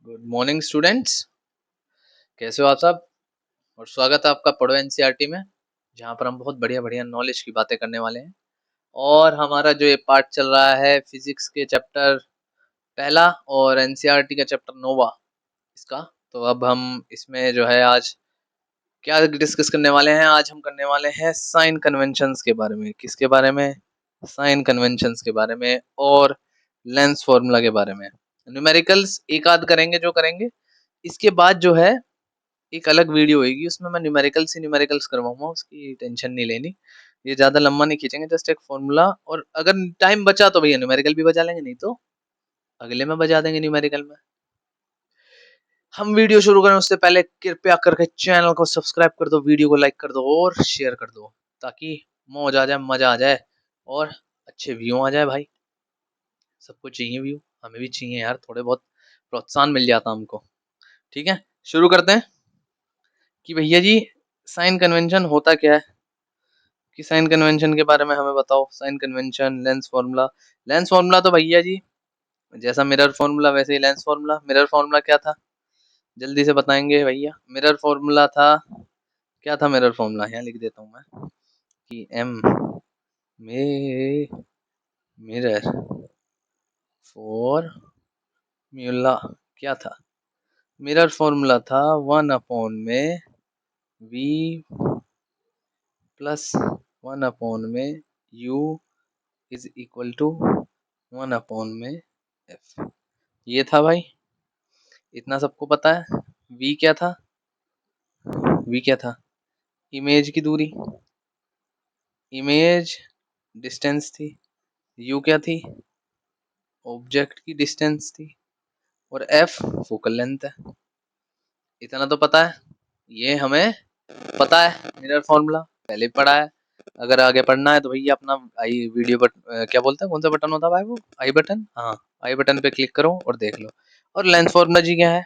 Good morning students. कैसे हो आप सब? और स्वागत है आपका पढ़ो एनसीईआरटी में, जहाँ पर हम बहुत बढ़िया बढ़िया नॉलेज की बातें करने वाले हैं। और हमारा जो ये पार्ट चल रहा है फिजिक्स के चैप्टर पहला और एनसीईआरटी का चैप्टर नोवा इसका। तो अब हम इसमें जो है आज क्या डिस्कस करने वाले हैं? आज हम करने वाले हैं साइन कन्वेंशंस के बारे में। किसके बारे में? साइन कन्वेंशंस के बारे में और लेंस फॉर्मूला के बारे में। न्यूमेरिकल्स एक आध करेंगे जो करेंगे। इसके बाद जो है एक अलग वीडियो होगी, उसमें मैं न्यूमेरिकल्स करवाऊंगा, उसकी टेंशन नहीं लेनी। ये ज्यादा लंबा नहीं खींचेंगे, जस्ट एक फॉर्मूला। और अगर टाइम बचा तो भैया न्यूमेरिकल भी बजा लेंगे, नहीं तो अगले में बजा देंगे न्यूमेरिकल में। हम वीडियो शुरू करें उससे पहले कृपया करके चैनल को सब्सक्राइब कर दो, वीडियो को लाइक कर दो और शेयर कर दो, ताकि मौज आ जाए, मजा आ जाए और अच्छे व्यू आ जाए। भाई सबको चाहिए व्यू, हमें भी चाहिए यार, थोड़े बहुत प्रोत्साहन मिल जाता हमको। ठीक है, शुरू करते हैं कि भैया जी साइन कन्वेंशन होता क्या है, कि साइन कन्वेंशन के बारे में हमें बताओ। Sign convention, lens formula. Lens formula तो भैया जी जैसा मिरर फॉर्मूला वैसे ही लेंस फॉर्मूला। मिरर फॉर्मूला क्या था, जल्दी से बताएंगे भैया। मिरर फॉर्मूला था, क्या था मिरर फॉर्मूला? यहाँ लिख देता हूँ मैं कि एम में मिरर फॉर्मूला क्या था? मिरर फॉर्मूला था 1 में वी प्लस 1 में यू इज इक्वल टू 1 में एफ। ये था भाई, इतना सबको पता है। वी क्या था? वी क्या था? इमेज की दूरी, इमेज डिस्टेंस थी। यू क्या थी? ऑब्जेक्ट की डिस्टेंस थी। और एफ फोकल लेंथ है। इतना तो पता है, ये हमें पता है। मिरर फॉर्मूला पहले ही पढ़ा है। अगर आगे पढ़ना है तो भैया अपना आई वीडियो क्या बोलते हैं, कौन सा बटन होता है भाई वो? आई बटन। हाँ, आई बटन पे क्लिक करो और देख लो। और लेंस फॉर्मूला जी क्या है?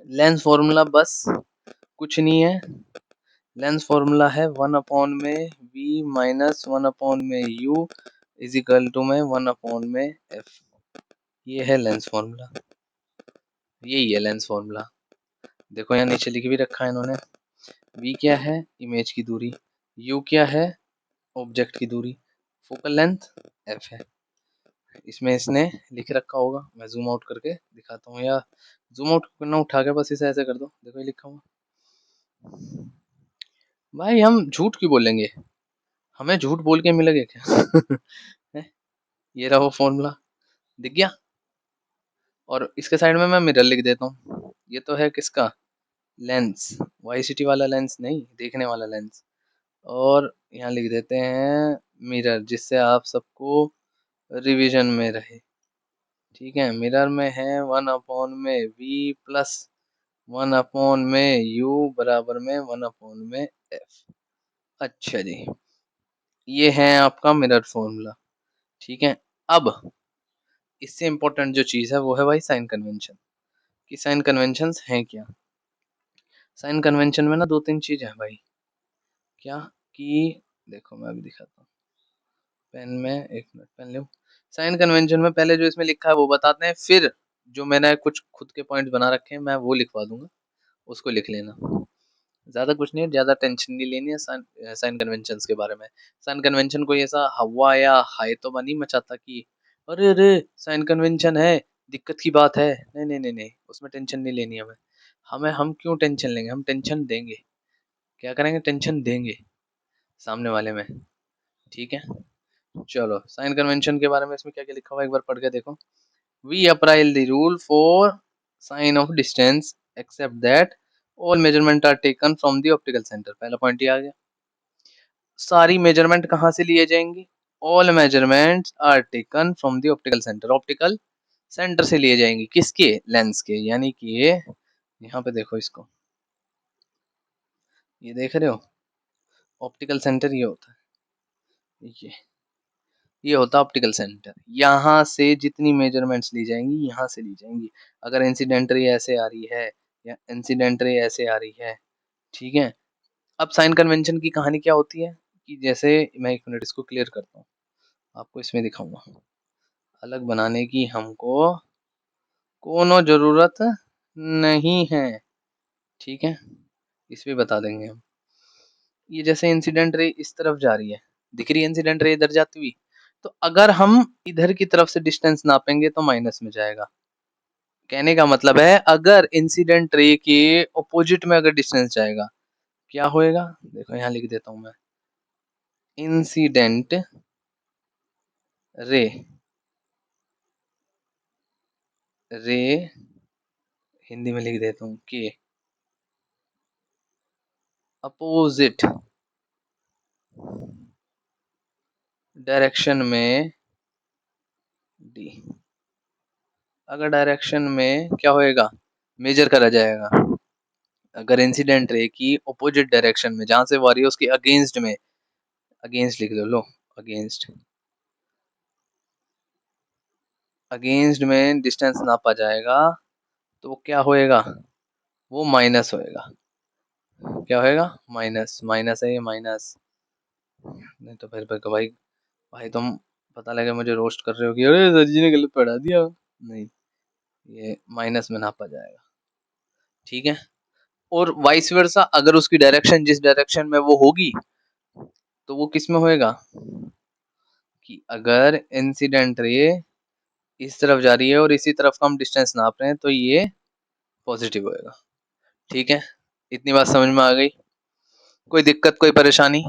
लेंस फॉर्मूला बस कुछ नहीं है। लेंस फॉर्मूला है 1 में वी माइनस 1 में यू इज इक्वल टू में 1 में एफ। ये है लेंस फॉर्मूला, यही है लेंस फॉर्मूला। देखो यहाँ नीचे लिख भी रखा है इन्होंने। वी क्या है? इमेज की दूरी। यू क्या है? ऑब्जेक्ट की दूरी। फोकल लेंथ एफ है। इसमें इसने लिख रखा होगा, मैं जूम आउट करके दिखाता हूँ, या जूम आउट करना उठा के बस इसे ऐसे कर दो, देखो ये लिखा हुआ। भाई हम झूठ क्यों बोलेंगे, हमें झूठ बोल के मिलेगा क्या? हैं? ये रहा वो फॉर्मूला, दिख गया। और इसके साइड में मैं मिरर लिख देता हूँ। ये तो है किसका? लेंस, वाईसीटी वाला लेंस नहीं, देखने वाला लेंस। और यहाँ लिख देते हैं मिरर, जिससे आप सबको रिवीजन में रहे। ठीक है, मिरर में है 1 में वी प्लस 1 में यू बराबर में 1 में एफ। अच्छा जी, ये है आपका मिरर फॉर्मूला। ठीक है, अब इससे इम्पोर्टेंट जो चीज़ है वो है भाई साइन कन्वेंशन। कि साइन कन्वेंशंस हैं क्या? साइन कन्वेंशन में ना दो तीन चीज़ है भाई। क्या? कि देखो मैं अभी दिखाता हूँ पेन में, एक मिनट पेन लो। साइन कन्वेंशन में पहले जो इसमें लिखा है वो बताते हैं, फिर जो मैंने कुछ खुद के पॉइंट बना रखे हैं मैं वो लिखवा दूंगा, उसको लिख लेना। ज़्यादा कुछ नहीं है, ज़्यादा टेंशन नहीं लेनी है साइन साइन कन्वेंशंस के बारे में। साइन कन्वेंशन कोई ऐसा हवा या हाई तो नहीं मचाता कि अरे अरे साइन कन्वेंशन है, दिक्कत की बात है। नहीं नहीं नहीं नहीं, उसमें टेंशन नहीं लेनी हमें। हम क्यों टेंशन लेंगे, हम टेंशन देंगे। क्या करेंगे? टेंशन देंगे सामने वाले में। ठीक है, चलो साइन कन्वेंशन के बारे में इसमें क्या क्या लिखा हुआ है एक बार पढ़ के देखो। We apply the rule for sign of distance except that all measurement are taken from the optical centre. पहला पॉइंट ये आ गया। सारी मेजरमेंट कहाँ से लिए जाएंगी? All measurements are taken from the optical centre. Optical centre से लिए जाएंगी, किसके? लेंस के। यानी कि ये यहाँ पे देखो इसको, ये देख रहे हो ऑप्टिकल सेंटर, ये होता है, ये होता है ऑप्टिकल सेंटर। यहाँ से जितनी मेजरमेंट्स ली जाएंगी यहाँ से ली जाएंगी। अगर इंसिडेंट रे ऐसे आ रही है या इंसिडेंट रे ऐसे आ रही है, ठीक है। अब साइन कन्वेंशन की कहानी क्या होती है, कि जैसे मैं एक मिनट इसको क्लियर करता हूँ, आपको इसमें दिखाऊंगा। अलग बनाने की हमको कोनो ज़रूरत नहीं है, ठीक है? इस पे बता देंगे हम। ये जैसे इंसिडेंट रे इस तरफ जा रही है, दिख रही है इंसिडेंट रे इधर जाती हुई, तो अगर हम इधर की तरफ से डिस्टेंस नापेंगे तो माइनस में जाएगा। कहने का मतलब है अगर इंसिडेंट रे के ऑपोजिट में अगर डिस्टेंस जाएगा, क्या होएगा? देखो यहाँ लिख देता हूँ मैं, इंसिडेंट रे, रे हिंदी में लिख देता हूँ के अपोजिट डायरेक्शन में डी, अगर डायरेक्शन में क्या होएगा? मेजर करा जाएगा। अगर इंसिडेंट रे की ऑपोजिट डायरेक्शन में, जहां से वो आ रही है उसके अगेंस्ट में, अगेंस्ट लिख दो, लो अगेंस्ट, अगेंस्ट में डिस्टेंस नापा जाएगा तो क्या होएगा? वो माइनस होएगा। क्या होएगा? माइनस, माइनस है ये माइनस। नहीं तो फिर भाई, भाई तुम पता लगे मुझे रोस्ट कर रहे हो कि अरे सर जी ने गलत पढ़ा दिया। नहीं, ये माइनस में नापा जाएगा, ठीक है? और वाइस वर्सा, अगर उसकी डायरेक्शन जिस डायरेक्शन में वो होगी तो वो किस में होएगा? कि अगर इंसिडेंट रे इस तरफ जा रही है और इसी तरफ का हम डिस्टेंस नाप रहे हैं तो ये पॉजिटिव होएगा, ठीक है? इतनी बात समझ में आ गई? कोई दिक्कत, कोई परेशानी?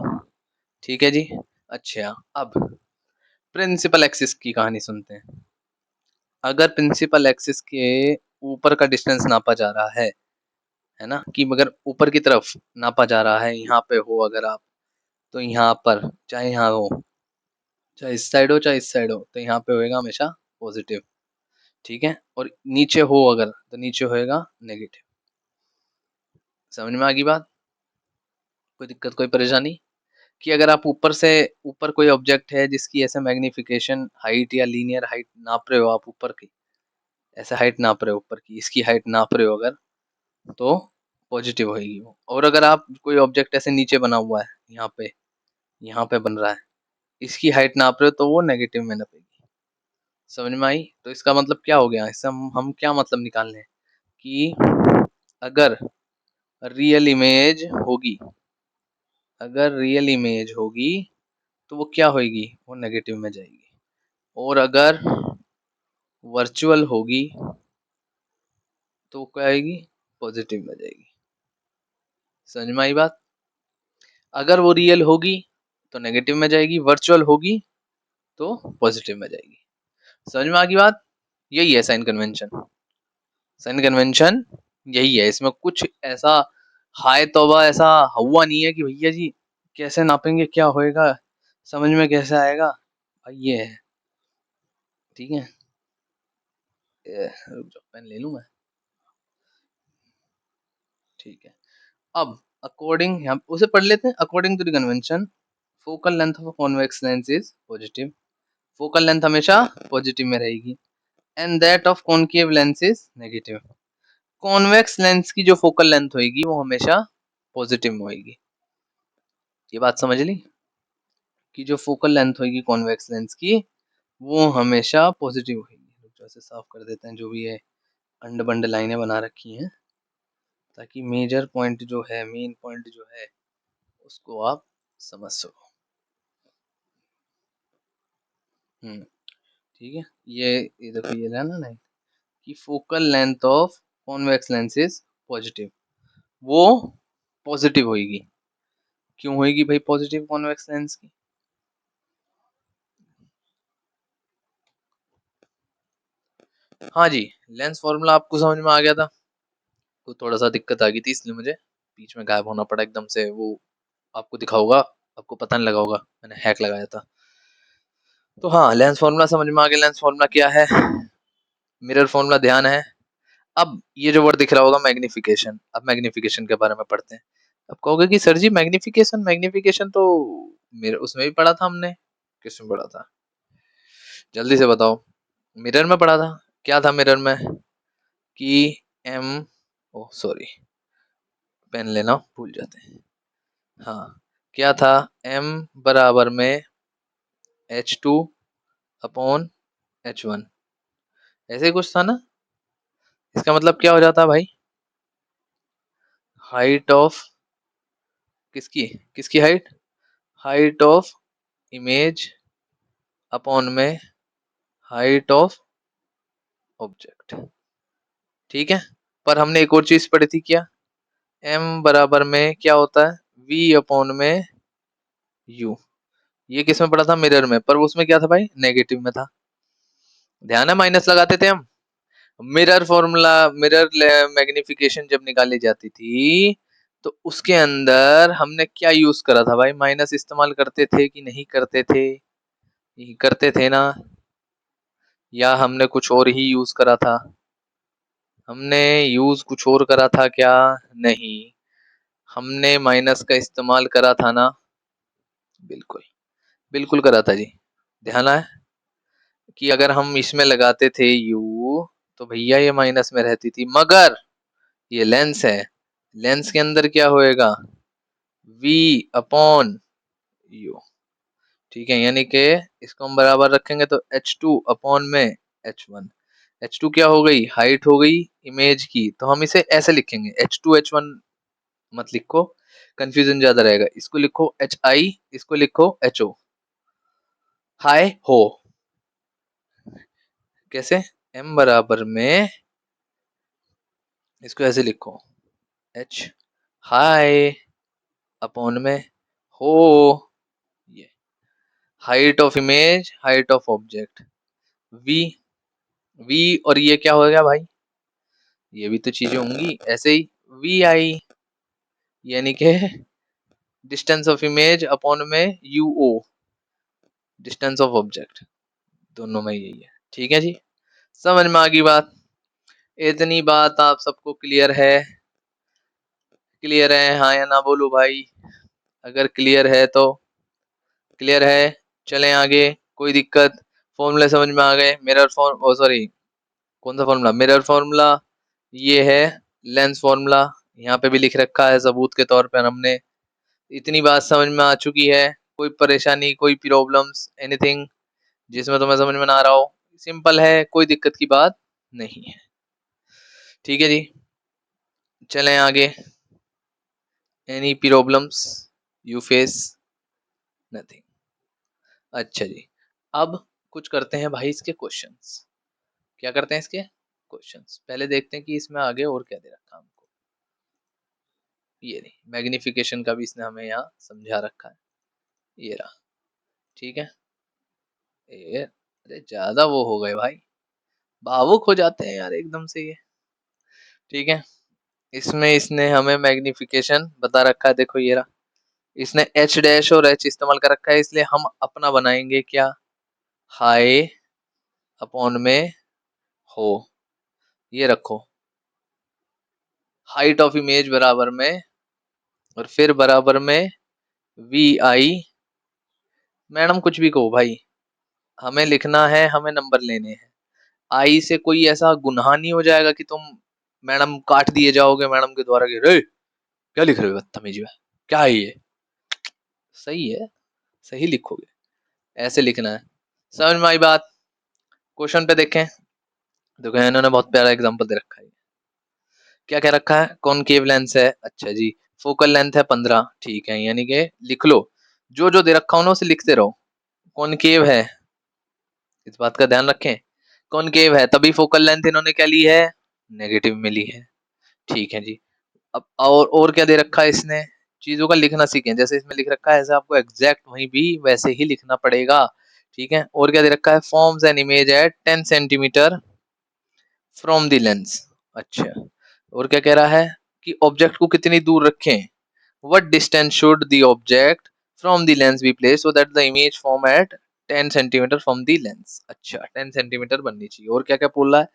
ठीक है जी। अच्छा, अब प्रिंसिपल एक्सिस की कहानी सुनते हैं। अगर प्रिंसिपल एक्सिस के ऊपर का डिस्टेंस नापा जा रहा है ना, कि अगर ऊपर की तरफ नापा जा रहा है, यहाँ पे हो अगर आप, तो यहाँ पर चाहे यहाँ हो, चाहे इस साइड हो चाहे इस साइड हो, तो यहाँ पे होएगा हमेशा पॉजिटिव, ठीक है? और नीचे हो अगर, तो नीचे होएगा नेगेटिव। समझ में आ गई बात? कोई दिक्कत, कोई परेशानी? कि अगर आप ऊपर से, ऊपर कोई ऑब्जेक्ट है जिसकी ऐसे मैग्निफिकेशन हाइट या लीनियर हाइट नाप रहे हो आप ऊपर की, ऐसे हाइट नाप रहे हो ऊपर की, इसकी हाइट नाप रहे हो अगर, तो पॉजिटिव होएगी वो। और अगर आप कोई ऑब्जेक्ट ऐसे नीचे बना हुआ है, यहाँ पे बन रहा है, इसकी हाइट नाप रहे हो तो वो नेगेटिव में नपेगी। समझ में आई? तो इसका मतलब क्या हो गया? इससे हम क्या मतलब निकाल लें कि अगर रियल इमेज होगी, अगर रियल इमेज होगी तो वो क्या होएगी? वो नेगेटिव में जाएगी। और अगर वर्चुअल होगी तो वो क्या आएगी? पॉजिटिव में जाएगी। समझ में आई बात? अगर वो रियल होगी तो नेगेटिव में जाएगी, वर्चुअल होगी तो पॉजिटिव में जाएगी। समझ में आ गई बात? यही है साइन कन्वेंशन। साइन कन्वेंशन यही है, इसमें कुछ ऐसा हाय तौबा ऐसा हुआ नहीं है कि भैया जी कैसे नापेंगे, क्या होएगा, समझ में कैसे आएगा, भाई ये है, ठीक है? रुक जाओ, पेन ले लूं मैं, ठीक है? अब अकॉर्डिंग, हम उसे पढ़ लेते हैं। According to the convention, focal length of convex lens is positive, focal length हमेशा पॉजिटिव में रहेगी, and that of concave lens is negative. Convex lens की जो फोकल लेंथ होगी वो हमेशा पॉजिटिव में होगी। ये बात समझ ली? कि जो फोकल लेंथ होगी कॉन्वेक्स लेंस की वो हमेशा पॉजिटिव होगी। जैसे साफ कर देते हैं जो भी है अंड बंड लाइनें बना रखी हैं, ताकि मेजर पॉइंट जो है, मेन पॉइंट जो है, उसको आप समझ सको। ठीक है? ये देखो, ये लेना ना कि focal length of convex lens is positive, वो पॉजिटिव होगी। क्यों होगी भाई पॉजिटिव कॉन्वेक्स लेंस की? हाँ जी, लेंस फॉर्मूला आपको समझ में आ गया था? तो थोड़ा सा दिक्कत आ गई थी, इसलिए मुझे बीच में गायब होना पड़ा एकदम से। वो आपको दिखा होगा, आपको पता नहीं लगा होगा, मैंने हैक लगाया था। तो हाँ, लेंस फॉर्मूला समझ में आ गया। लेंस फॉर्मूला क्या है? मिरर फॉर्मूला ध्यान है? अब ये जो वर्ड दिख रहा होगा मैग्निफिकेशन, अब मैग्निफिकेशन के बारे में पढ़ते हैं। अब कहोगे कि सर जी मैग्निफिकेशन, मैग्निफिकेशन तो मेरे उसमें भी पढ़ा था हमने। किसमें पढ़ा था? जल्दी से बताओ। मिरर में पढ़ा था। क्या था मिरर में? कि एम, ओ सॉरी, पेन लेना भूल जाते हैं। हाँ, क्या था? एम बराबर में H2 अपॉन H1, ऐसे ही कुछ था ना? इसका मतलब क्या हो जाता है भाई? हाइट ऑफ किसकी किसकी height? Height of image upon में हाइट ऑफ ऑब्जेक्ट। ठीक है। पर हमने एक और चीज पढ़ी थी क्या? m बराबर में क्या होता है? v अपॉन में u। ये किस में पढ़ा था? मिरर में। पर उसमें क्या था भाई? नेगेटिव में था। ध्यान है, माइनस लगाते थे हम। मिरर फॉर्मूला, मिरर मैग्निफिकेशन जब निकाली जाती थी तो उसके अंदर हमने क्या यूज करा था भाई? माइनस इस्तेमाल करते थे कि नहीं करते थे? यही करते थे ना? या हमने कुछ और ही यूज करा था? हमने यूज कुछ और करा था क्या? नहीं, हमने माइनस का इस्तेमाल करा था ना? बिल्कुल, बिल्कुल करा था जी। ध्यान है कि अगर हम इसमें लगाते थे u तो भैया ये माइनस में रहती थी, मगर ये लेंस है, लेंस के अंदर क्या होएगा? v upon u। ठीक है, यानी कि इसको हम बराबर रखेंगे तो h2 अपॉन में h1। h2 क्या हो गई? हाइट हो गई इमेज की, तो हम इसे ऐसे लिखेंगे h2 h1 मत लिखो, कंफ्यूजन ज्यादा रहेगा। इसको लिखो hi, इसको लिखो ho। हाय हो कैसे? m बराबर में इसको ऐसे लिखो h हाय अपॉन में हो। ये height of image, height of object, v। v और ये क्या हो गया भाई? ये भी तो चीजें होंगी ऐसे ही। वी आई यानी कि डिस्टेंस ऑफ इमेज अपॉन में u o, distance of object. दोनों में यही है। ठीक है जी, समझ में आ गई बात? इतनी बात आप सबको क्लियर है? क्लियर है हाँ या ना बोलो भाई? अगर क्लियर है तो क्लियर है, चलें आगे। कोई दिक्कत? फॉर्मूले समझ में आ गए? मिरर फॉर्म, ओ सॉरी, कौन सा फॉर्मूला? Mirror formula. ये है लेंस फॉर्मूला, यहाँ पे भी लिख रखा है सबूत के तौर पर हमने। इतनी बात समझ में आ चुकी है? कोई परेशानी, कोई प्रॉब्लम्स, एनीथिंग जिसमें तुम्हें समझ में ना आ रहा हो? सिंपल है, कोई दिक्कत की बात नहीं है। ठीक है जी, चलें आगे। Any problems you face? Nothing. अच्छा जी, अब कुछ करते हैं भाई इसके क्वेश्चंस। क्या करते हैं इसके क्वेश्चंस? पहले देखते हैं कि इसमें आगे और क्या दे रखा है हमको। ये नहीं, मैग्निफिकेशन का भी इसने हमें यहाँ समझा रखा है। ये रहा। ठीक है, ये अरे ज्यादा वो हो गए भाई, भावुक हो जाते हैं यार एकदम से ये। ठीक है, इसमें इसने हमें मैग्निफिकेशन बता रखा है, देखो ये रहा। इसने एच डैश और एच इस्तेमाल कर रखा है, इसलिए हम अपना बनाएंगे क्या? हाई अपॉन में हो। ये रखो, हाइट ऑफ इमेज बराबर में और फिर बराबर में वी आई। मैडम कुछ भी कहो भाई, हमें लिखना है, हमें नंबर लेने हैं। आई से कोई ऐसा गुनाह नहीं हो जाएगा कि तुम मैडम काट दिए जाओगे मैडम के द्वारा कि रे क्या लिख रहे हो बदतमीजी में, क्या है ये? सही है, सही लिखोगे, ऐसे लिखना है। समझ में आई बात? क्वेश्चन पे देखें, देखो इन्होंने बहुत प्यारा एग्जांपल दे रखा है। क्या कह रखा है? कॉनकेव लेंस है, अच्छा जी, फोकल लेंथ है 15। ठीक है, यानी कि लिख लो, जो जो दे रखा हो ना उसे लिखते रहो। कॉनकेव है, इस बात का ध्यान रखें, कॉनकेव है तभी फोकल लेंथ इन्होंने क्या ली है? नेगेटिव में ली है। ठीक है जी, अब और क्या दे रखा है इसने? चीजों का लिखना सीखें, जैसे इसमें लिख रखा है ऐसे आपको एग्जैक्ट वहीं भी वैसे ही लिखना पड़ेगा। ठीक है, और क्या दे रखा है? Forms an image at 10 centimetre from the lens. अच्छा, और क्या कह रहा है कि ऑब्जेक्ट को कितनी दूर रखें? What distance should the object from the lens be place so that the image form at 10 centimetre from the lens. अच्छा, 10 सेंटीमीटर बननी चाहिए। और क्या क्या बोल रहा है?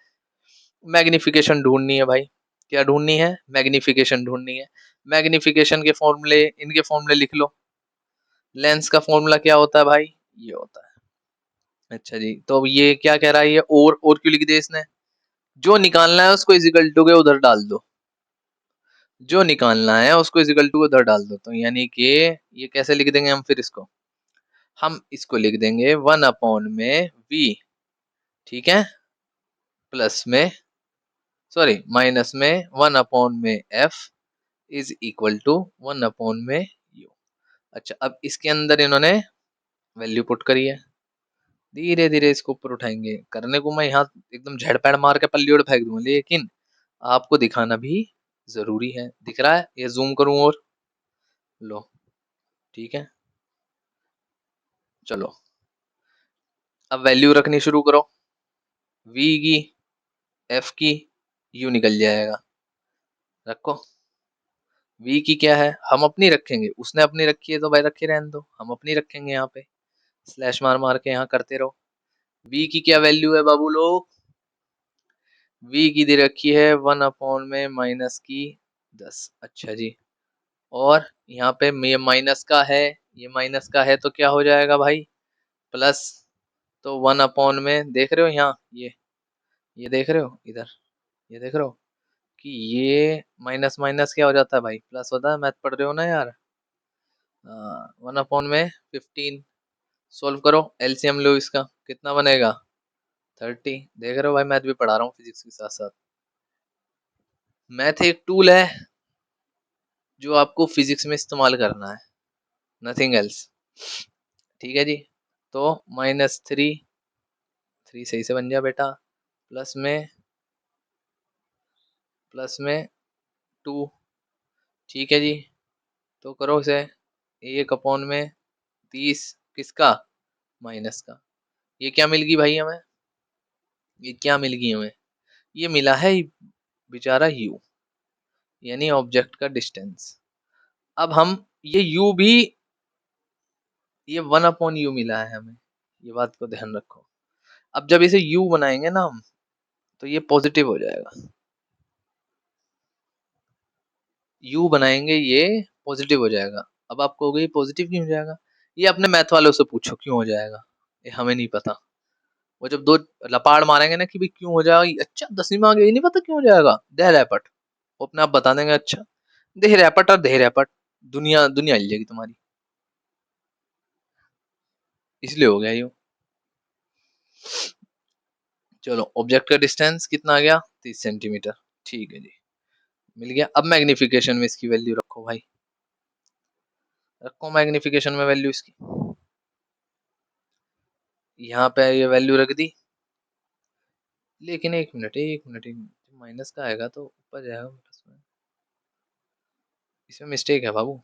मैग्निफिकेशन ढूंढनी है भाई। क्या ढूंढनी है? मैग्निफिकेशन ढूंढनी है। मैग्निफिकेशन के फॉर्मूले, इनके फॉर्मूले लिख लो। लेंस का फॉर्मूला क्या होता है भाई? ये होता है। अच्छा जी, तो अब ये क्या कह रहा है? ये और क्यों लिख दिया इसने? जो निकालना है उसको इजिकल टू के उधर डाल दो, जो निकालना है उसको इजिकल टू उधर डाल दो। तो यानी कि ये कैसे लिख देंगे हम फिर इसको? हम इसको लिख देंगे 1 अपॉन में v। ठीक है, प्लस में सॉरी माइनस में 1 में एफ इज इक्वल टू 1 में यू। अच्छा अब इसके अंदर इन्होंने वैल्यू पुट करी है, धीरे धीरे इसको ऊपर उठाएंगे। करने को मैं यहाँ एकदम झड़पैड़ मार के पल्ली उड़ फेंक दूंगा, लेकिन आपको दिखाना भी जरूरी है। दिख रहा है? ये जूम करूं और लो, ठीक है। चलो अब वैल्यू रखनी शुरू करो, v की, f की, u निकल जाएगा। रखो, v की क्या है, हम अपनी रखेंगे, उसने अपनी रखी है तो भाई रखे रहने दो, हम अपनी रखेंगे। यहाँ पे स्लैश मार मार के यहाँ करते रहो। v की क्या वैल्यू है बाबू लोग, v की दे रखी है 1 में माइनस की 10। अच्छा जी, और यहाँ पे ये माइनस का है, ये माइनस का है तो क्या हो जाएगा भाई, प्लस। तो 1 में देख रहे हो यहाँ, ये देख रहे हो इधर, ये देख रहे हो कि ये माइनस माइनस क्या हो जाता है भाई, प्लस होता है। मैथ पढ़ रहे हो ना यार। 1 में 15, सोल्व करो, एलसीएम लो, इसका कितना बनेगा 30। देख रहे हो भाई, मैथ भी पढ़ा रहा हूँ फिजिक्स के साथ साथ। मैथ एक टूल है जो आपको फिजिक्स में इस्तेमाल करना है, नथिंग एल्स। ठीक है जी, तो -3, 3 सही से बन गया बेटा, प्लस में 2। ठीक है जी, तो करो इसे, 1/30 किसका, माइनस का। ये क्या मिल गई भाई हमें, ये क्या मिल गई हमें, ये मिला है बेचारा u, यानी ऑब्जेक्ट का डिस्टेंस। अब हम ये u भी, ये 1/u मिला है हमें, ये बात को ध्यान रखो। अब जब इसे u बनाएंगे ना हम, तो ये पॉजिटिव हो जाएगा। u बनाएंगे ये पॉजिटिव हो जाएगा। अब आप कहोगे ये पॉजिटिव क्यों हो जाएगा, ये अपने मैथ वालों से पूछो क्यों हो जाएगा, ये हमें नहीं पता। वो जब दो लपाड़ मारेंगे ना कि भाई क्यों हो जाएगा, अच्छा 10वीं में आ गया, ये नहीं पता क्यों हो जाएगा, दे रैपट, वो अपने आप बता देंगे। अच्छा दे रैपट और दे रैपट, दुनिया दुनिया हिल जाएगी तुम्हारी, इसलिए हो गया यूं। चलो ऑब्जेक्ट का डिस्टेंस कितना आ गया, 30 सेंटीमीटर। ठीक है जी, मिल गया। अब मैग्निफिकेशन में इसकी वैल्यू रखो भाई, रखो मैग्निफिकेशन में वैल्यू इसकी, यहाँ पे ये वैल्यू रख दी। लेकिन एक मिनट, माइनस का आएगा तो ऊपर जाएगा प्लस में, इसमें मिस्टेक है बाबू,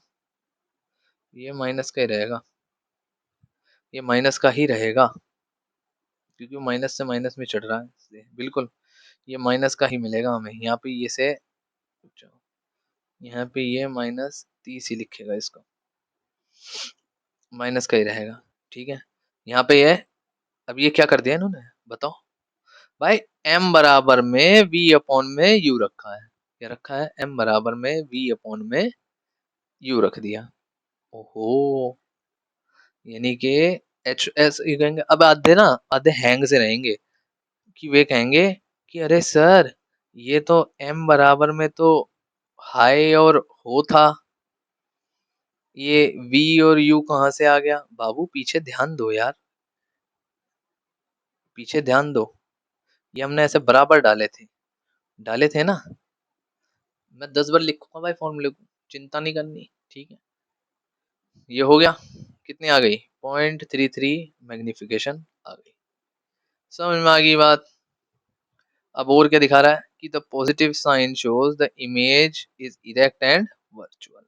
ये माइनस का ही रहेगा, ये माइनस का ही रहेगा, क्योंकि माइनस से माइनस में चढ़ रहा है इसलिए। बिल्कुल ये माइनस का ही मिलेगा हमें। यहाँ पे ये से, यहाँ पे ये -30 ही लिखेगा, इसको माइनस का ही रहेगा। ठीक है, यहाँ पे ये, अब ये क्या कर दिया इन्होंने बताओ भाई, m बराबर में v/में u रखा है। क्या रखा है, m बराबर में v/में u रख दिया। ओहो, यानी कि एच एस ये कहेंगे। अब आधे ना, आधे हैंग से रहेंगे कि वे कहेंगे कि अरे सर ये तो m बराबर में तो हाई और हो था, ये v और u कहाँ से आ गया। बाबू पीछे ध्यान दो यार, पीछे ध्यान दो, ये हमने ऐसे बराबर डाले थे ना। मैं 10 बार लिखूंगा भाई फॉर्मूले को, चिंता नहीं करनी। ठीक है, ये हो गया, कितनी आ गई 0.33 मैग्निफिकेशन आ गई। समझ में आ गई बात। अब और क्या दिखा रहा है कि the positive sign shows the image is erect and virtual.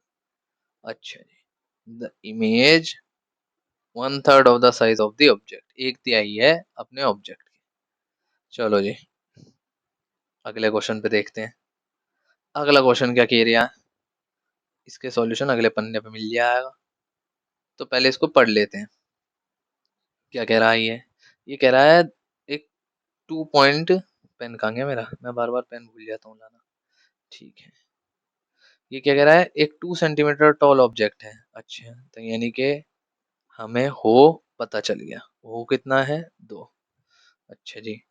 अच्छा जी, the image 1/3 of the size of the object, 1/3 है अपने ऑब्जेक्ट की। चलो जी, अगले क्वेश्चन पे देखते हैं। अगला क्वेश्चन क्या कह रहा है, इसके सॉल्यूशन अगले पन्ने पे मिल जाएगा, तो पहले इसको पढ़ लेते हैं। क्या कह रहा है ये कह रहा है एक 2 पॉइंट, पेन कहाँ गया मेरा, मैं बार बार पेन भूल जाता हूँ लाना। ठीक है, ये क्या कह रहा है, एक 2 सेंटीमीटर टॉल ऑब्जेक्ट है। अच्छा तो यानी कि हमें हो पता चल गया, हो कितना है 2। अच्छा जी,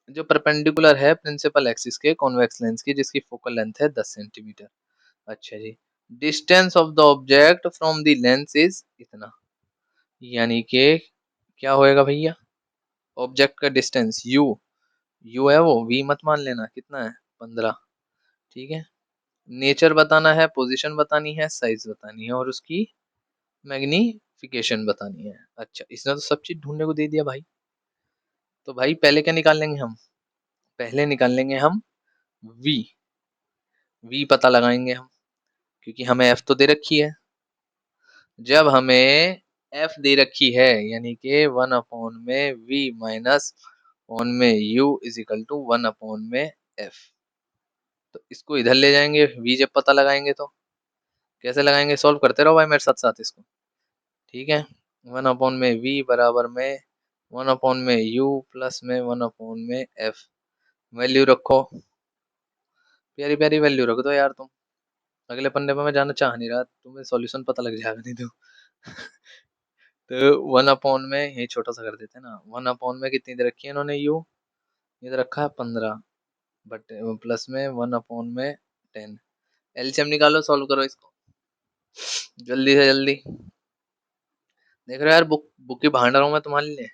जो परपेंडिकुलर है प्रिंसिपल एक्सिस के कॉन्वेक्स लेंस की, जिसकी फोकल लेंथ है 10 सेंटीमीटर। अच्छा जी, distance of the object from the lens is इतना, यानी कि क्या होएगा भैया, ऑब्जेक्ट का डिस्टेंस u यू है वो, वी मत मान लेना। कितना है? 15। ठीक है। नेचर बताना है, पोजीशन बतानी है, साइज बतानी है और उसकी मैग्नीफिकेशन बतानी है। अच्छा, इसने तो सब चीज ढूंढने को दे दिया भाई। तो भाई पहले क्या निकाल लेंगे हम? पहले निकाल लेंगे हम वी। वी पता लगाएंगे हम, क्योंकि हमें एफ तो दे रखी है। जब हमें एफ दे रखी है यानी कि 1/v - 1 u is equal to 1/f। तो इसको इधर ले जाएंगे, v जब पता लगाएंगे तो कैसे लगाएंगे? सॉल्व करते रहो भाई मेरे साथ साथ इसको। ठीक है। 1/v बराबर में 1/u प्लस में 1/f। वैल्यू रखो, प्यारी प्यारी वैल्यू रख दो यार तुम। अगले पन्ने पे मैं जाना चाह नहीं रहा, तुम्हें सॉल्यूशन पता लग जाएगा नहीं तो। तो 1/, ये छोटा सा कर देते हैं ना। 1/, कितनी दे रखी है इन्होंने? यू ये दे रखा है 15 बट प्लस में 1/10। एलसीएम निकालो, सॉल्व करो इसको जल्दी से जल्दी। देख रहे हो यार, बुक बुक की भांड रहा हूँ मैं तुम्हारे लिए।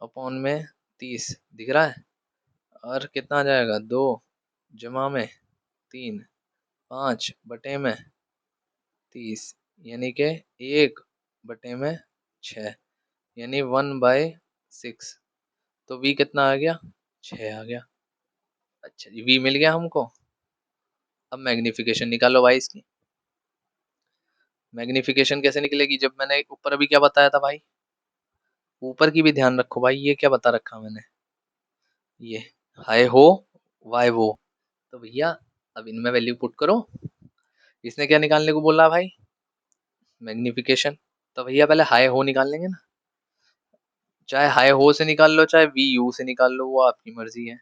अपॉन में 30 दिख रहा है। और कितना आ जाएगा? 2 जमा में 3, 5 बटे में 30 यानी कि 1/6 यानी 1/6। तो v कितना आ गया? 6 आ गया। अच्छा जी, v मिल गया हमको। अब मैग्निफिकेशन निकालो भाई इसकी। मैग्निफिकेशन कैसे निकलेगी? जब मैंने ऊपर अभी क्या बताया था भाई? ऊपर की भी ध्यान रखो भाई। ये क्या बता रखा मैंने? ये हाई हो वाई वो। तो भैया अब इनमें वैल्यू पुट करो। इसने क्या निकालने को बोला भाई? मैग्निफिकेशन। तो भैया पहले हाई हो निकाल लेंगे ना। चाहे हाई हो से निकाल लो, चाहे वी यू से निकाल लो, वो आपकी मर्जी है।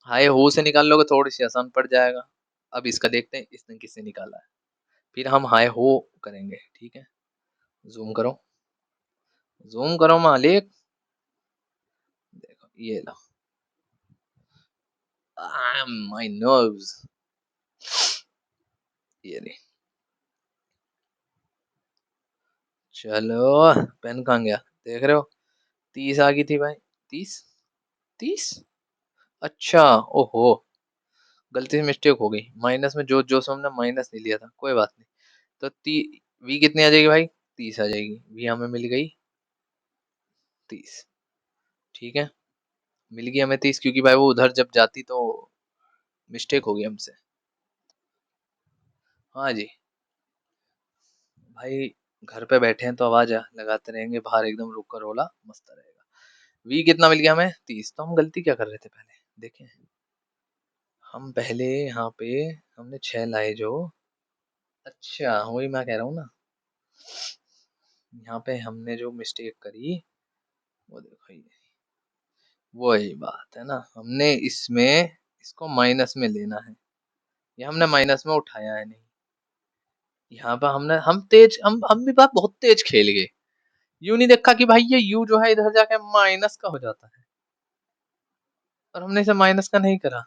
हाई हो से निकाल लोगे थोड़ी सी आसान पड़ जाएगा। अब इसका देखते हैं इसने किससे निकाला है, फिर हम हाई हो करेंगे। ठीक है। जूम करो, जूम करो मालिक। देखो ये लो। My nerves. ये नहीं। चलो, पेन कहाँ गया? देख रहे हो 30 आ गई थी भाई। 30, 30। अच्छा, ओहो, गलती से मिस्टेक हो गई। माइनस में जो जो सो हमने माइनस नहीं लिया था, कोई बात नहीं। तो वी कितनी आ जाएगी भाई? 30 आ जाएगी। वी हमें मिल गई 30। ठीक है। मिल गई हमें 30 क्योंकि भाई वो उधर जब जाती तो मिस्टेक हो गई हमसे। हाँ जी। भाई घर पे बैठे हैं तो आवाज लगाते रहेंगे, बाहर एकदम रुक कर रोला मस्त रहेगा। वी कितना मिल गया हमें? 30। तो हम गलती क्या कर रहे थे पहले देखें। हम पहले यहाँ पे हमने 6 लाए जो। अच्छा, वही मैं कह रहा हूँ ना। यहाँ पे हमने जो मिस्टेक करी वो देखो, ये वही बात है ना। हमने इसमें इसको माइनस में लेना है। ये हमने माइनस में उठाया है नहीं। यहाँ पे हम भी बात बहुत तेज खेल गए। यू नहीं देखा कि भाई ये यू जो है इधर जाके माइनस का हो जाता है, और हमने इसे माइनस का नहीं करा।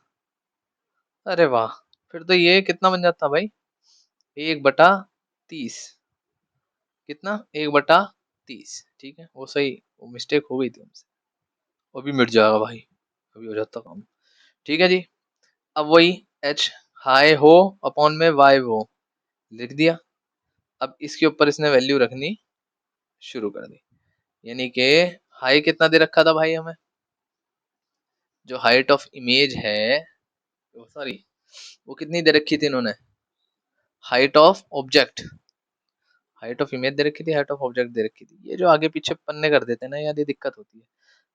अरे वाह। फिर तो ये कितना बन जाता भाई? 1/30। कितना? 1/30। ठीक है, वो सही, वो मिस्टेक हो गई थी हमसे। अभी मिट जाएगा भाई, अभी हो जाता काम। ठीक है जी। अब वही एच हाई हो अपॉन में वाई वो लिख दिया। अब इसके ऊपर इसने वैल्यू रखनी शुरू कर दी। यानी कि हाई कितना दे रखा था भाई हमें? जो हाइट ऑफ इमेज है, सॉरी, वो कितनी दे रखी थी इन्होंने? Height of object. Height of image दे रखी थी, हाइट ऑफ ऑब्जेक्ट दे रखी थी। ये जो आगे पीछे पन्ने कर देते हैं ना यार, ये दिक्कत होती है।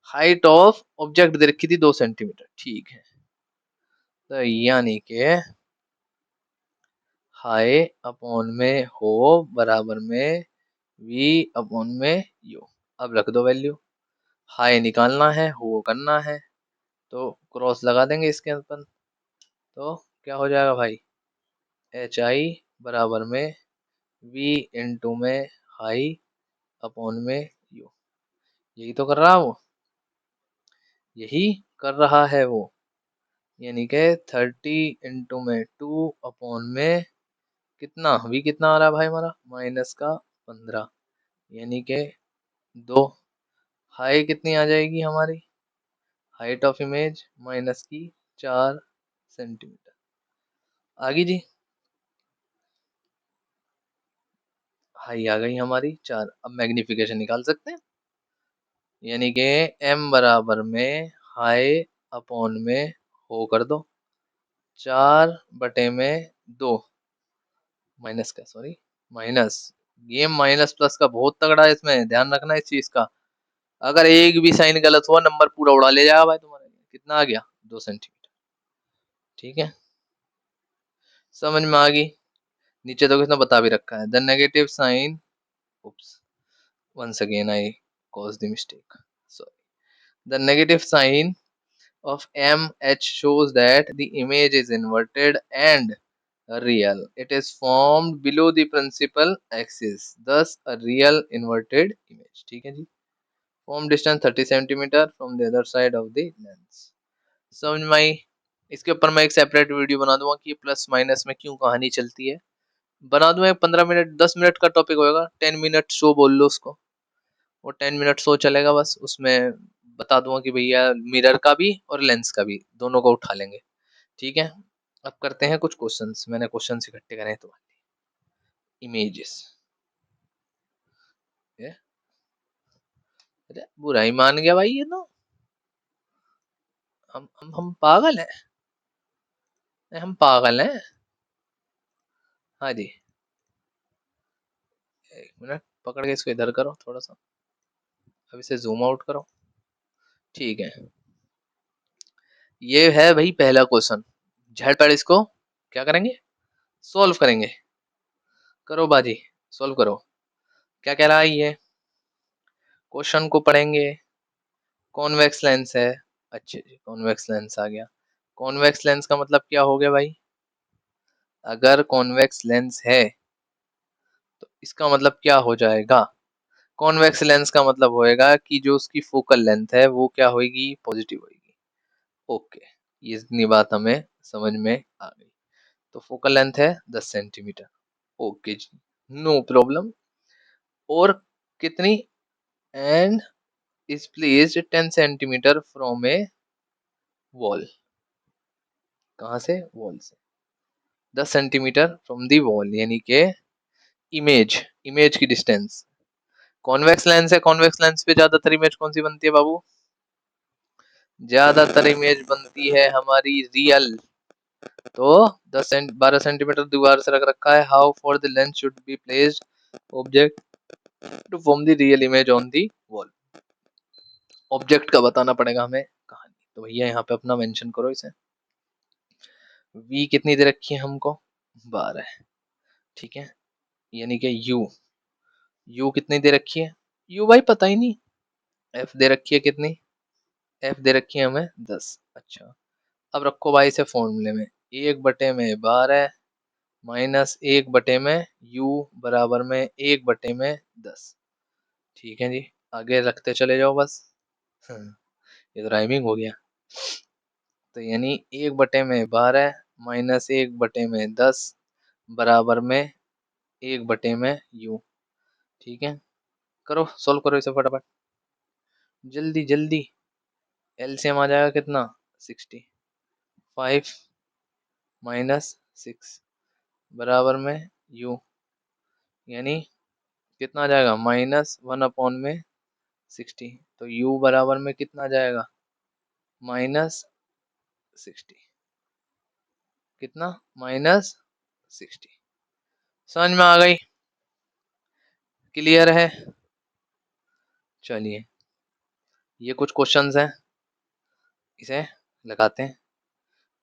हाइट ऑफ ऑब्जेक्ट दे रखी थी 2 सेंटीमीटर। ठीक है। तो यानी कि हाई अपॉन में हो बराबर में वी अपॉन में यू। अब रख दो वैल्यू। हाई निकालना है, हो करना है, तो क्रॉस लगा देंगे इसके ऊपर। तो क्या हो जाएगा भाई? एच आई बराबर में वी इंटू में हाई अपॉन में यू। यही तो कर रहा है वो, यही कर रहा है वो। यानी कि 30 × 2 अपॉन में कितना? वी कितना आ रहा है भाई हमारा? माइनस का 15 यानी कि 2। हाई कितनी आ जाएगी हमारी? हाइट ऑफ इमेज माइनस की 4 सेंटीमीटर। आगे जी, हाई आ गई हमारी 4। अब मैग्निफिकेशन निकाल सकते हैं, यानी कि m बराबर में हाई अपॉन में हो कर दो 4/2 माइनस का, sorry minus, game minus plus का बहुत तगड़ा है, इसमें ध्यान रखना इस चीज का। अगर एक भी साइन गलत हुआ नंबर पूरा उड़ा ले जाएगा भाई तुम्हारा। कितना आ गया? 2 सेंटीमीटर। ठीक है, समझ में आ गई। नीचे तो किसने बता भी रखा है, the negative sign, oops, once again I caused the mistake, sorry, the negative sign of MH shows that the image is inverted and real. It is formed below the principal axis, thus a real inverted image. ठीक है जी। Form distance 30 centimeter from the other side of the lens. समझ में आई। इसके ऊपर मैं एक separate video बना दूंगा कि प्लस माइनस में क्यों कहानी चलती है। बना दूंगा 15 मिनट 10 मिनट का टॉपिक होगा, 10 मिनट शो बोल लो उसको, वो 10 मिनट शो चलेगा बस। उसमें बता दूंगा कि भैया मिरर का भी और लेंस का भी दोनों को उठा लेंगे। ठीक है, अब करते हैं कुछ क्वेश्चंस। मैंने क्वेश्चंस इकट्ठे करे हैं तुम्हारे लिए। इमेजेस, अरे बुराई मान गया भाई ये तो। हम पागल हैं, हम पागल हैं। हाँ जी, एक मिनट पकड़ के इसको इधर करो थोड़ा सा, अब इसे जूम आउट करो। ठीक है, ये है भाई पहला क्वेश्चन। झटपट इसको क्या करेंगे, सॉल्व करेंगे। करो बाजी, सॉल्व करो। क्या कह रहा है ये, क्वेश्चन को पढ़ेंगे। कॉन्वेक्स लेंस है, अच्छे जी, कॉन्वेक्स लेंस आ गया। कॉन्वेक्स लेंस का मतलब क्या हो गया भाई, अगर कॉन्वेक्स लेंस है तो इसका मतलब क्या हो जाएगा, कॉन्वेक्स लेंस का मतलब होएगा कि जो उसकी फोकल लेंथ है वो क्या होगी, पॉजिटिव होगी। ओके, ये इतनी बात हमें समझ में आ गई। तो फोकल लेंथ है 10 सेंटीमीटर। ओके जी, नो प्रॉब्लम। और कितनी, and is placed 10 centimetre from A wall. कहाँ से, वॉल से 10 सेंटीमीटर फ्रॉम दी वॉल, यानी कि इमेज, इमेज की डिस्टेंस। कॉन्वेक्स लेंस है, कॉन्वेक्स लेंस पे ज्यादातर इमेज कौन सी बनती है बाबू, ज्यादातर इमेज बनती है हमारी रियल। तो 12 सेंटीमीटर दीवार से रख रखा है। How far the lens should be placed object to form the real image on the wall. Object का बताना पड़ेगा हमें कहानी, तो भैया यहाँ पे अपना मेंशन करो इसे। v कितनी दे रखी है हमको, 12। ठीक है, यानी कि u कितनी दे रखी है, u भाई पता ही नहीं। f दे रखी है कितनी, f दे रखी है हमें 10। अच्छा, अब रखो भाई इसे फॉर्मूले में, 1/12 माइनस 1/में u बराबर में 1/10। ठीक है जी, आगे रखते चले जाओ बस। ये तो राइमिंग हो गया। तो यानी 1/12 माइनस 1/10 बराबर में 1/में u। ठीक है, करो सोल्व करो इसे फटाफट, जल्दी जल्दी। एलसीएम आ जाएगा कितना, 60। 5 माइनस 6 बराबर में u, यानी कितना आ जाएगा, -1/60। तो u बराबर में कितना आ जाएगा, -60। कितना, -60। समझ में आ गई, क्लियर है। चलिए, ये कुछ क्वेश्चंस हैं, इसे लगाते हैं,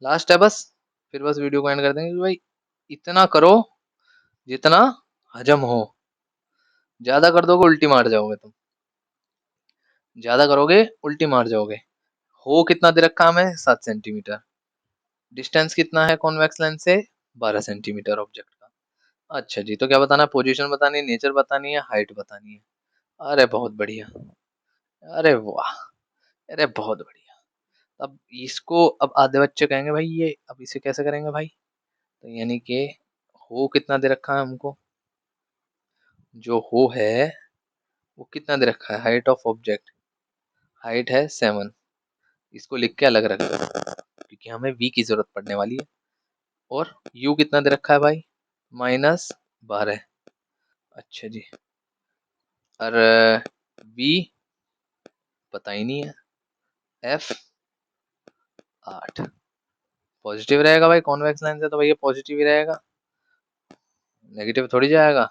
लास्ट है बस, फिर बस वीडियो को एंड कर देंगे कि भाई इतना करो जितना हजम हो। ज्यादा कर दोगे उल्टी मार जाओगे तुम, ज्यादा करोगे उल्टी मार जाओगे। हो कितना दे रखा हमें, 7 सेंटीमीटर। डिस्टेंस कितना है कॉन्वेक्स लेंस से, 12 सेंटीमीटर ऑब्जेक्ट का। अच्छा जी, तो क्या बताना है, पोजीशन बतानी है, नेचर बतानी है, हाइट बतानी है। अरे बहुत बढ़िया, अरे वाह, अरे बहुत बढ़िया। अब इसको, अब आधे बच्चे कहेंगे भाई ये अब इसे कैसे करेंगे भाई, तो यानी कि हो कितना दे रखा है हमको, जो हो है वो कितना दे रखा है, हाइट ऑफ ऑब्जेक्ट, हाइट है 7, इसको लिख के अलग रख दो क्योंकि हमें v की जरूरत पड़ने वाली है। और u कितना दे रखा है भाई, -12। अच्छा जी, और v पता ही नहीं है, f 8। पॉजिटिव रहेगा भाई, कॉन्वेक्स लेंस है तो भाई ये पॉजिटिव ही रहेगा, नेगेटिव थोड़ी जाएगा,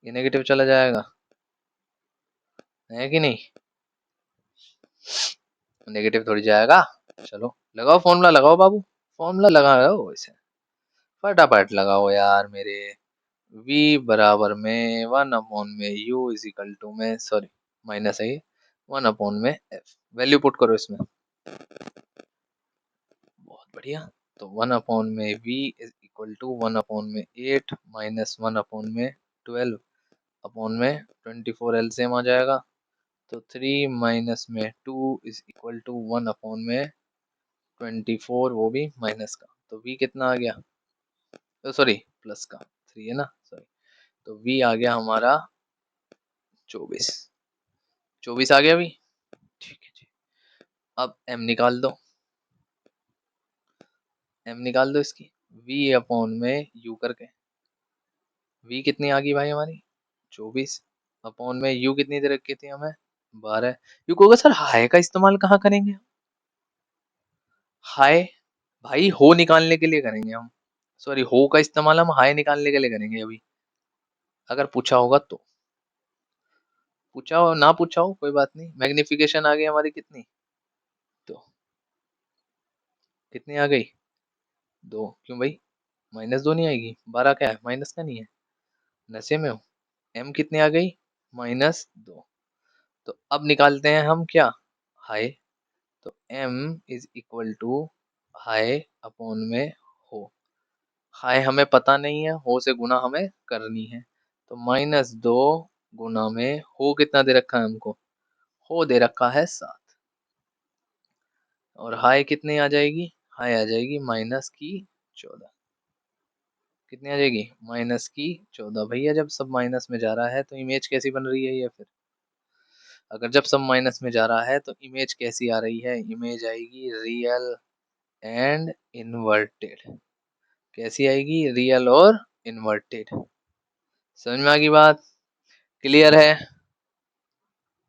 ये नेगेटिव चला जाएगा, है कि नहीं? नेगेटिव थोड़ी जाएगा। चलो लगाओ फॉर्मूला, लगाओ बाबू, फॉर्मूला लगा रहे हो इसे, फटाफट लगाओ यार मेरे। v बराबर में 1/u इज इक्वल टू में, सॉरी माइनस है ये, 1/f। वैल्यू पुट करो इसमें, बहुत बढ़िया। तो 1/v is equal to 1/8 minus 1/12 upon में 24 एलसीएम आ जाएगा। तो 3 माइनस में 2 इज इक्वल टू 1/24, वो भी माइनस का। तो v कितना आ गया, तो सॉरी प्लस का, 3 है ना, सॉरी। तो v आ गया हमारा 24। 24 आ गया v, ठीक है जी। अब m निकाल दो, m निकाल दो इसकी, v अपॉन में u करके। v कितनी आ गई भाई हमारी 24, अपॉन में u कितनी दे रखी थी हमें 12। यू कहोगे सर हाई का इस्तेमाल कहाँ करेंगे? हाई भाई हो निकालने के लिए करेंगे हम, सॉरी हो का इस्तेमाल हम हाई निकालने के लिए करेंगे अभी, अगर पूछा होगा तो। पूछा हो ना पूछा हो कोई बात नहीं। मैग्निफिकेशन आ गई हमारी कितनी, तो कितनी आ गई 2, क्यों भाई -2 नहीं आएगी, 12 क्या है, माइनस का नहीं है, नशे में हो। m कितनी आ गई -2। तो अब निकालते हैं हम क्या, हाई। तो m is equal to hi upon में हो। हाई हमें पता नहीं है, हो से गुना हमें करनी है। तो -2 गुना में हो कितना दे रखा है हमको, हो दे रखा है 7। और हाई कितनी आ जाएगी, हाई आ जाएगी -14। कितनी आ जाएगी -14। भैया जब सब माइनस में जा रहा है तो इमेज कैसी बन रही है ये फिर, अगर जब सब माइनस में जा रहा है तो इमेज कैसी आ रही है, इमेज आएगी रियल एंड इन्वर्टेड। कैसी आएगी, रियल और इन्वर्टेड। समझ में आ गई बात, क्लियर है?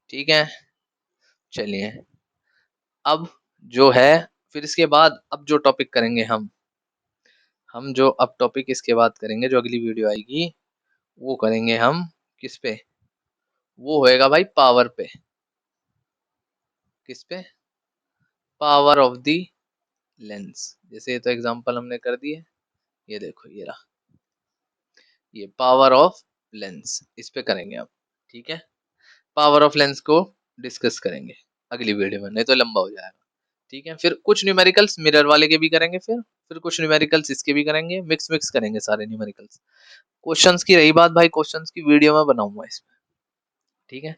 ठीक है, चलिए अब जो है, फिर इसके बाद अब जो टॉपिक करेंगे हम जो अब टॉपिक इसके बाद करेंगे, जो अगली वीडियो आएगी वो करेंगे हम किस पे, वो होएगा भाई पावर पे। किस पे, पावर ऑफ द लेंस। जैसे ये तो एग्जांपल हमने कर दिए, ये देखो ये रहा, ये पावर ऑफ लेंस, इस पे करेंगे अब। ठीक है, पावर ऑफ लेंस को डिस्कस करेंगे अगली वीडियो में, नहीं तो लंबा हो जाएगा। ठीक है, फिर कुछ न्यूमेरिकल्स मिरर वाले के भी करेंगे, फिर कुछ न्यूमेरिकल्स इसके भी करेंगे, मिक्स मिक्स करेंगे सारे न्यूमेरिकल्स। क्वेश्चंस की रही बात भाई, क्वेश्चंस की वीडियो में बनाऊंगा इसमें। ठीक है,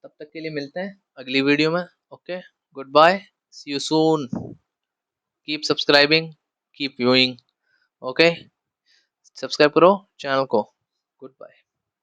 तब तक के लिए मिलते हैं अगली वीडियो में। Okay, good bye, see you soon, keep subscribing, keep viewing. Okay, subscribe करो चैनल को। Good bye.